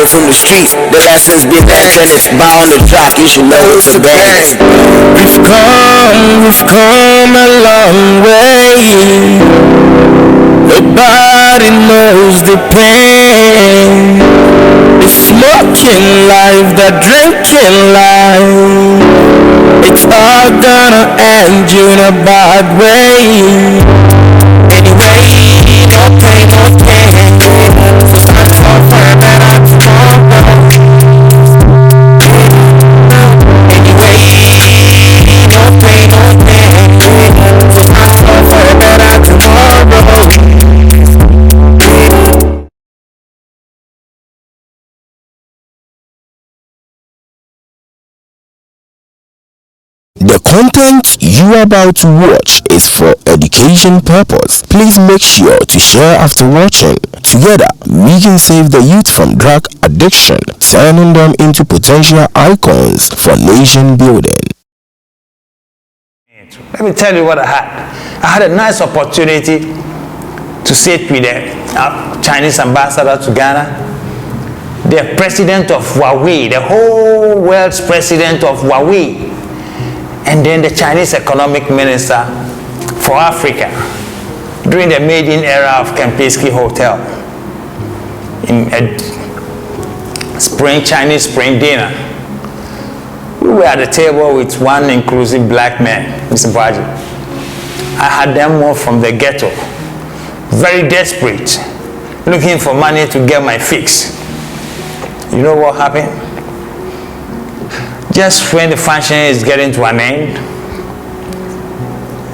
from the streets. The lessons been learned and it's bound to drop. You should know it's a bang. We've come a long way. Nobody knows the pain. The smoking life, the drinking life, it's all gonna end you in a bad way. Anyway, no pain, no pain. Start for better tomorrow. Anyway, no pain, no pain. Start for better tomorrow. The content you are about to watch is for education purpose. Please make sure to share after watching. Together, we can save the youth from drug addiction, turning them into potential icons for nation building. Let me tell you what I had. I had a nice opportunity to sit with the Chinese ambassador to Ghana, the president of Huawei, the whole world's president of Huawei, and then the Chinese economic minister for Africa during the maiden era of Kempinski Hotel in a Chinese spring dinner. We were at the table with one inclusive black man, Mr. Baji. I had them all from the ghetto, very desperate, looking for money to get my fix. You know what happened? Just when the function is getting to an end,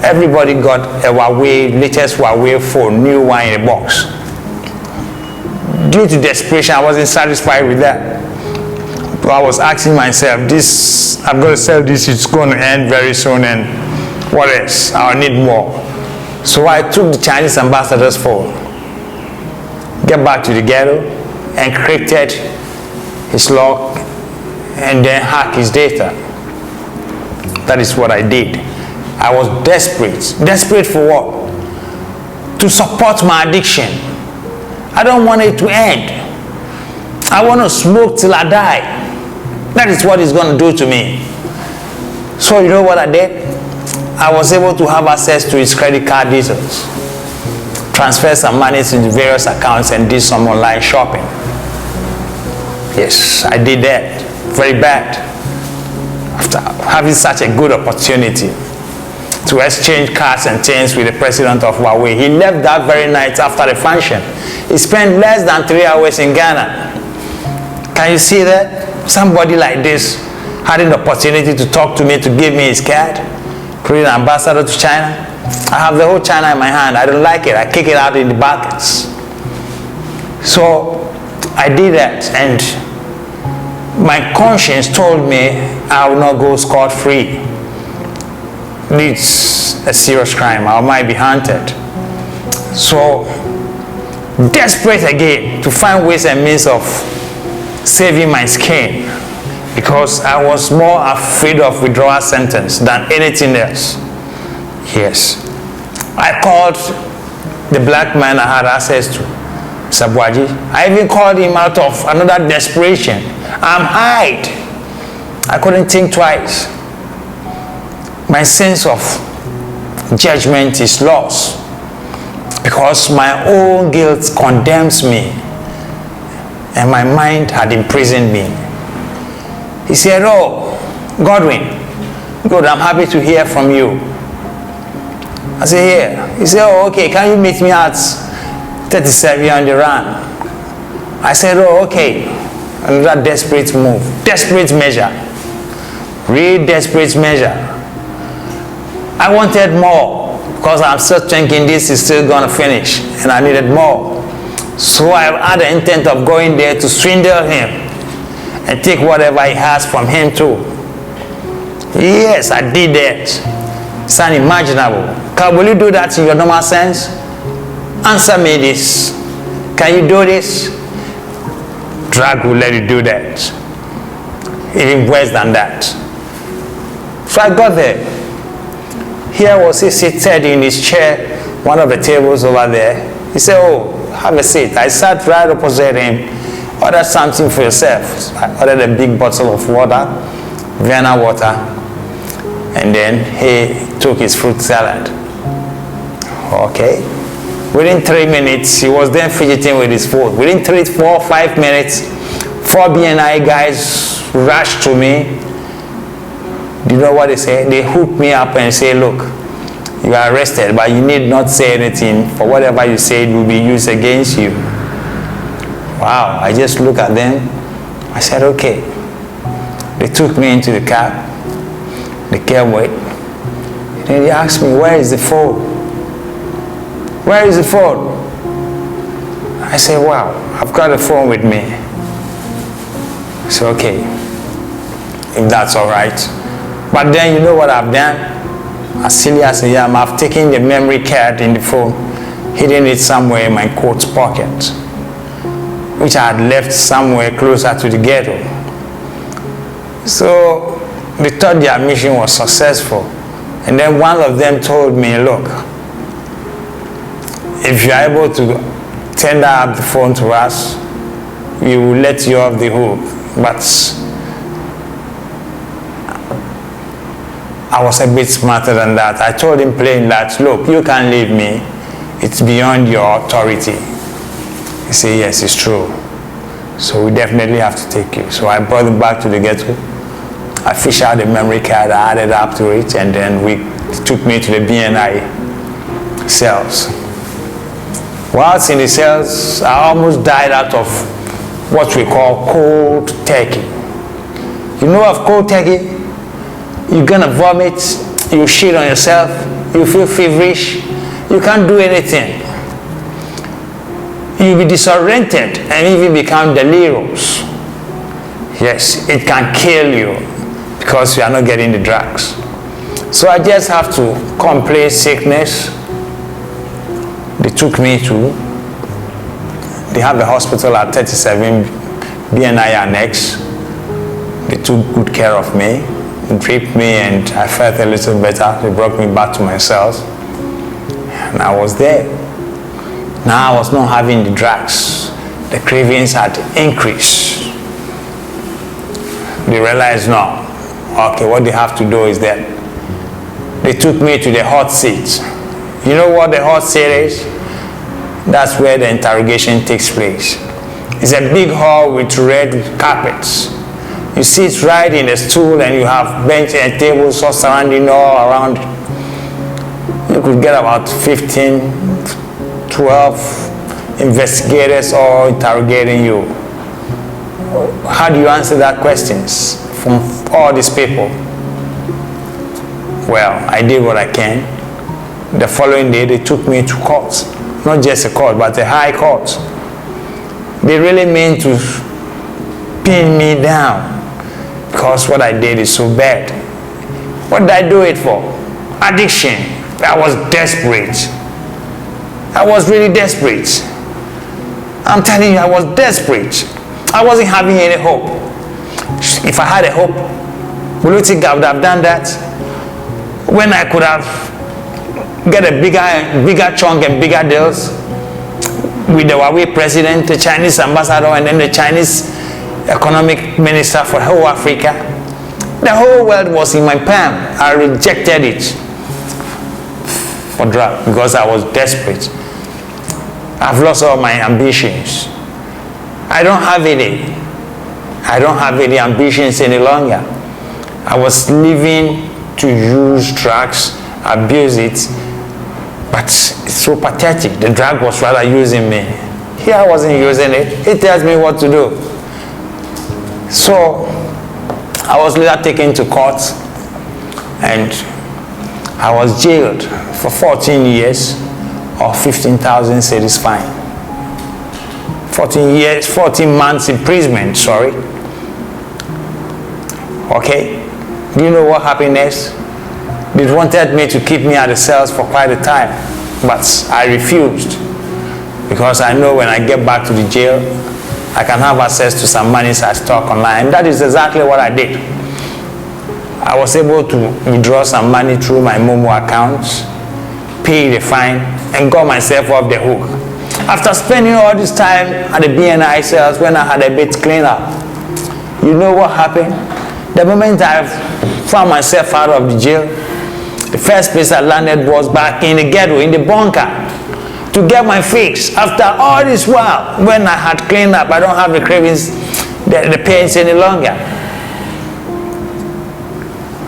everybody got a Huawei, latest Huawei phone, new one in a box. Due to desperation, I wasn't satisfied with that. But I was asking myself, I'm going to sell this, it's going to end very soon, and what else? I'll need more. So I took the Chinese ambassador's phone, get back to the ghetto, encrypted his lock, and then hack his data. That is what I did. I was desperate. Desperate for what? To support my addiction. I don't want it to end. I want to smoke till I die. That is what it's going to do to me. So you know what I did? I was able to have access to his credit card details, transfer some money into various accounts, and did some online shopping. Yes, I did that. Very bad. After having such a good opportunity to exchange cards and chains with the president of Huawei, he left that very night after the function. He spent less than 3 hours in Ghana. Can you see that? Somebody like this had an opportunity to talk to me, to give me his card, create an ambassador to China. I have the whole China in my hand. I don't like it. I kick it out in the buckets. So I did that, and my conscience told me I will not go scot-free. It's a serious crime. I might be hunted. So, desperate again to find ways and means of saving my skin, because I was more afraid of withdrawal sentence than anything else. Yes. I called the black man I had access to, Sabwaji. I even called him out of another desperation. I'm hide. I couldn't think twice. My sense of judgment is lost because my own guilt condemns me, and my mind had imprisoned me. He said, "Oh, Godwin, good, I'm happy to hear from you." I said, "Yeah." He said, "Oh, okay, can you meet me at 37 on the run?" I said, "Oh, okay." Another desperate move, desperate measure, real desperate measure. I wanted more because I'm still thinking this is still going to finish, and I needed more. So I had the intent of going there to swindle him and take whatever he has from him too. Yes, I did that. It's unimaginable. Will you do that in your normal sense? Answer me this. Can you do this? Drug will let you do that. Even worse than that. So I got there. Here was he seated in his chair, one of the tables over there. He said, "Oh, have a seat." I sat right opposite him. order something for yourself. So I ordered a big bottle of water, Vienna water, and then he took his fruit salad. Okay. Within 3 minutes, he was then fidgeting with his phone. Within 3, 4, 5 minutes, 4 BNI guys rushed to me. Do you know what they say? They hooked me up and say, look, you are arrested, but you need not say anything. For whatever you said will be used against you. Wow, I just looked at them. I said, okay. They took me into the cab. They came with. And then they asked me, where is the phone? Where is the phone? I said, wow, I've got a phone with me. I said, okay, if that's all right. But then you know what I've done? As silly as I am, I've taken the memory card in the phone, hidden it somewhere in my coat pocket, which I had left somewhere closer to the ghetto. So they thought their mission was successful. And then one of them told me, look, if you are able to tender up the phone to us, we will let you off the hook. But I was a bit smarter than that. I told him plain that, look, you can't leave me. It's beyond your authority. He said, yes, it's true. So we definitely have to take you. So I brought him back to the ghetto. I fished out the memory card, I added up to it, and then he took me to the BNI cells. Whilst in the cells, I almost died out of what we call cold turkey. You know of cold turkey? You're gonna vomit, you shit on yourself, you feel feverish, you can't do anything. You'll be disoriented and even become delirious. Yes, it can kill you because you are not getting the drugs. So I just have to complain sickness. They took me to, they have a hospital at 37 BNI Annex. They took good care of me, dripped me, and I felt a little better. They brought me back to my cells, and I was there. Now I was not having the drugs. The cravings had increased. They realized, no, okay, what they have to do is that they took me to the hot seat. You know what the hot seat is? That's where the interrogation takes place. It's a big hall with red carpets. You sit right in a stool and you have bench and tables all surrounding all around. You could get about 15, 12 investigators all interrogating you. How do you answer that questions from all these people? Well, I did what I can. The following day, they took me to court. Not just a court, but a high court. They really mean to pin me down because what I did is so bad. What did I do it for? Addiction. I was desperate. I was really desperate. I'm telling you, I was desperate. I wasn't having any hope. If I had a hope, will you think I would have done that? When I could have get a bigger chunk and bigger deals with the Huawei president, the Chinese ambassador, and then the Chinese economic minister for whole Africa. The whole world was in my palm. I rejected it for drug because I was desperate. I've lost all my ambitions. I don't have any ambitions any longer. I was living to use drugs, abuse it, but it's so pathetic. The drug was rather using me. Here I wasn't using it. It tells me what to do. So I was later taken to court and I was jailed for 14 years or 15,000 cedis fine. 14 months imprisonment, sorry. Okay, do you know what happened next? They wanted me to keep me at the cells for quite a time, but I refused because I know when I get back to the jail, I can have access to some monies I stock online. And that is exactly what I did. I was able to withdraw some money through my Momo account, pay the fine, and got myself off the hook. After spending all this time at the BNI cells when I had a bit cleaner, you know what happened? The moment I found myself out of the jail, the first place I landed was back in the ghetto, in the bunker, to get my fix. After all this while, when I had cleaned up, I don't have the cravings, the pains any longer.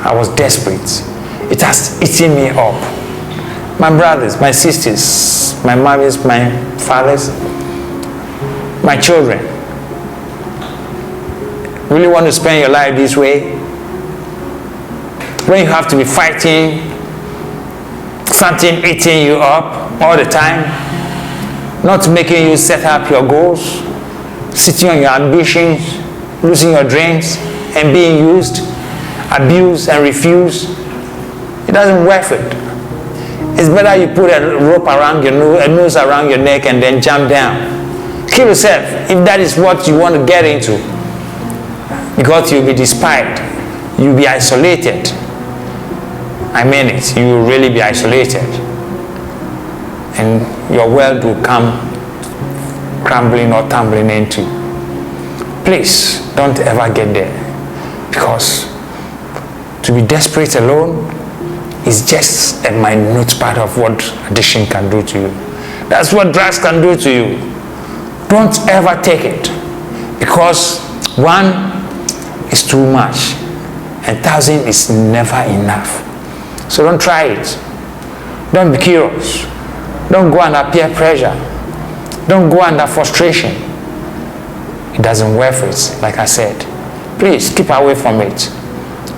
I was desperate. It has eaten me up. My brothers, my sisters, my mothers, my fathers, my children. Really want to spend your life this way? When you have to be fighting something eating you up all the time, not making you set up your goals, sitting on your ambitions, losing your dreams, and being used, abused, and refused, it doesn't worth it. It's better you put a rope around your nose, a noose around your neck, and then jump down. Kill yourself if that is what you want to get into. Because you'll be despised. You'll be isolated. I mean it. You will really be isolated. And your world will come crumbling or tumbling into. Please, don't ever get there. Because to be desperate alone is just a minute part of what addiction can do to you. That's what drugs can do to you. Don't ever take it, because 1 is too much and 1,000 is never enough. So don't try it. Don't be curious. Don't go under peer pressure. Don't go under frustration. It doesn't worth it, like I said. Please keep away from it,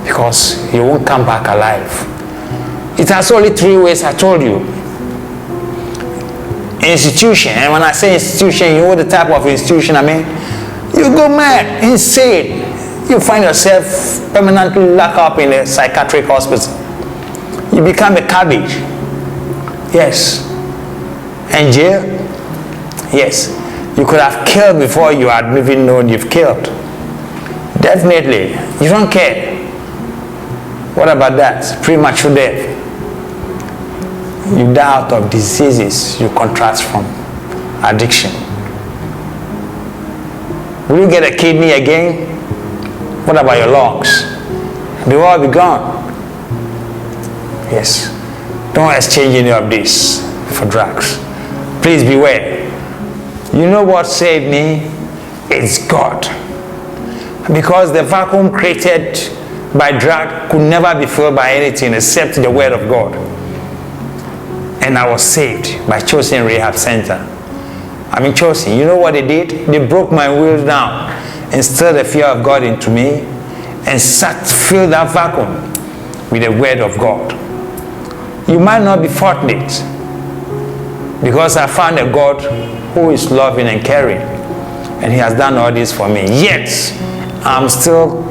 because you won't come back alive. It has only 3 ways, I told you. Institution, and when I say institution, you know the type of institution I mean? You go mad, insane. You find yourself permanently locked up in a psychiatric hospital. You become a cabbage. Yes. And jail? Yes. You could have killed before you had even known you've killed. Definitely. You don't care. What about that? Premature death. You die out of diseases you contract from addiction. Will you get a kidney again? What about your lungs? They will all be gone. Yes. Don't exchange any of this for drugs. Please beware. You know what saved me? It's God. Because the vacuum created by drug could never be filled by anything except the word of God. And I was saved by Chosen Rehab Center. I mean, Chosen, you know what they did? They broke my wheels down and stirred the fear of God into me and filled that vacuum with the word of God. You might not be fortunate, because I found a God who is loving and caring, and He has done all this for me. Yet, I'm still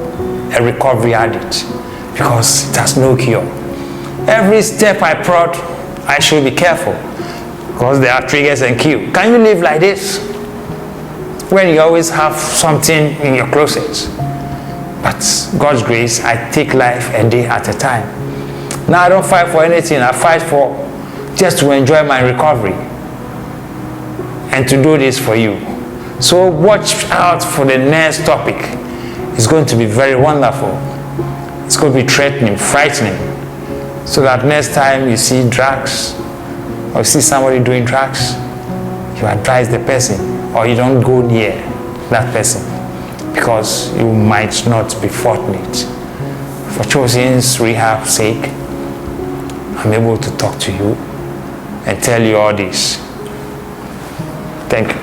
a recovery addict, because it has no cure. Every step I prod, I should be careful, because there are triggers and cues. Can you live like this when you always have something in your closet? But God's grace, I take life a day at a time. Now I don't fight for anything. I fight for just to enjoy my recovery and to do this for you. So watch out for the next topic. It's going to be very wonderful. It's going to be threatening, frightening. So that next time you see drugs or see somebody doing drugs, you advise the person, or you don't go near that person, because you might not be fortunate. For Chosen's Rehab's sake, I'm able to talk to you and tell you all this. Thank you.